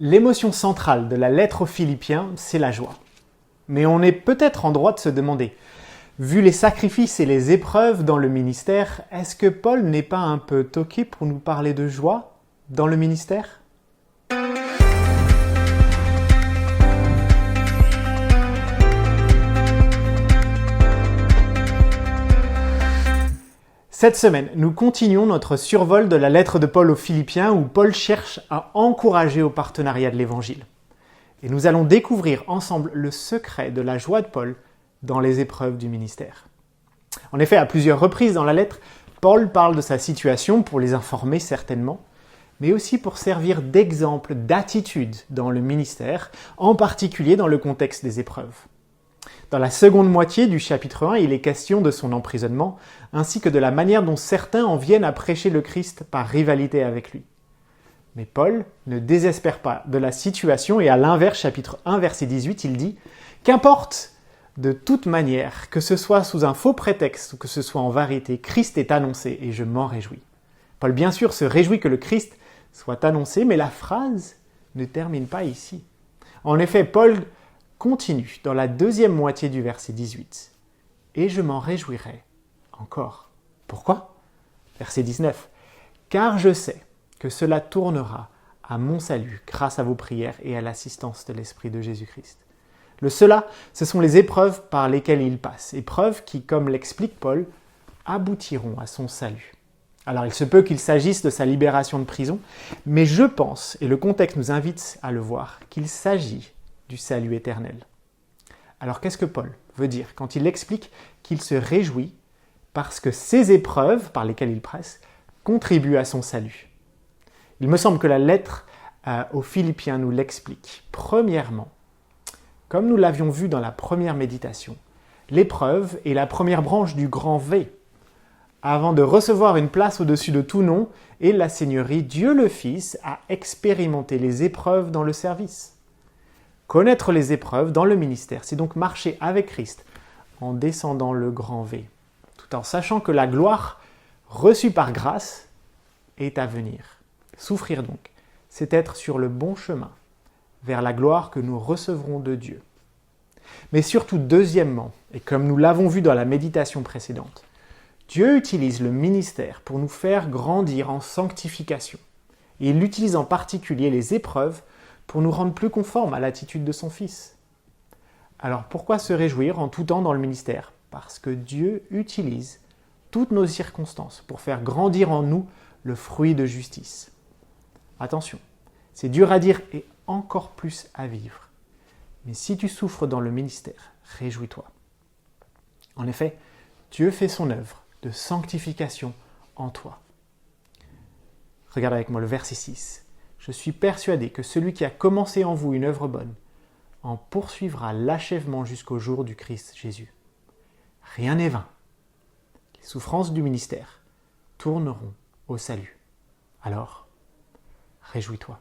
L'émotion centrale de la lettre aux Philippiens, c'est la joie. Mais on est peut-être en droit de se demander, vu les sacrifices et les épreuves dans le ministère, est-ce que Paul n'est pas un peu toqué pour nous parler de joie dans le ministère ? Cette semaine, nous continuons notre survol de la lettre de Paul aux Philippiens où Paul cherche à encourager au partenariat de l'Évangile. Et nous allons découvrir ensemble le secret de la joie de Paul dans les épreuves du ministère. En effet, à plusieurs reprises dans la lettre, Paul parle de sa situation pour les informer certainement, mais aussi pour servir d'exemple d'attitude dans le ministère, en particulier dans le contexte des épreuves. Dans la seconde moitié du chapitre 1, il est question de son emprisonnement, ainsi que de la manière dont certains en viennent à prêcher le Christ par rivalité avec lui. Mais Paul ne désespère pas de la situation et à l'inverse, chapitre 1, verset 18, il dit « Qu'importe, de toute manière, que ce soit sous un faux prétexte ou que ce soit en vérité, Christ est annoncé et je m'en réjouis. » Paul, bien sûr, se réjouit que le Christ soit annoncé, mais la phrase ne termine pas ici. En effet, Paul continue dans la deuxième moitié du verset 18. « Et je m'en réjouirai encore. » Pourquoi ? Verset 19. « Car je sais que cela tournera à mon salut grâce à vos prières et à l'assistance de l'Esprit de Jésus-Christ. » Le cela, ce sont les épreuves par lesquelles il passe, épreuves qui, comme l'explique Paul, aboutiront à son salut. Alors il se peut qu'il s'agisse de sa libération de prison, mais je pense, et le contexte nous invite à le voir, qu'il s'agit du salut éternel. Alors qu'est-ce que Paul veut dire quand il explique qu'il se réjouit parce que ces épreuves par lesquelles il passe contribuent à son salut ? Il me semble que la lettre aux Philippiens nous l'explique. Premièrement, comme nous l'avions vu dans la première méditation, l'épreuve est la première branche du grand V. Avant de recevoir une place au-dessus de tout nom et la Seigneurie, Dieu le Fils a expérimenté les épreuves dans le service. Connaître les épreuves dans le ministère, c'est donc marcher avec Christ en descendant le grand V, tout en sachant que la gloire reçue par grâce est à venir. Souffrir donc, c'est être sur le bon chemin vers la gloire que nous recevrons de Dieu. Mais surtout, deuxièmement, et comme nous l'avons vu dans la méditation précédente, Dieu utilise le ministère pour nous faire grandir en sanctification. Et il utilise en particulier les épreuves pour nous rendre plus conformes à l'attitude de son Fils. Alors pourquoi se réjouir en tout temps dans le ministère ? Parce que Dieu utilise toutes nos circonstances pour faire grandir en nous le fruit de justice. Attention, c'est dur à dire et encore plus à vivre. Mais si tu souffres dans le ministère, réjouis-toi. En effet, Dieu fait son œuvre de sanctification en toi. Regarde avec moi le verset 6. Je suis persuadé que celui qui a commencé en vous une œuvre bonne en poursuivra l'achèvement jusqu'au jour du Christ Jésus. Rien n'est vain. Les souffrances du ministère tourneront au salut. Alors, réjouis-toi.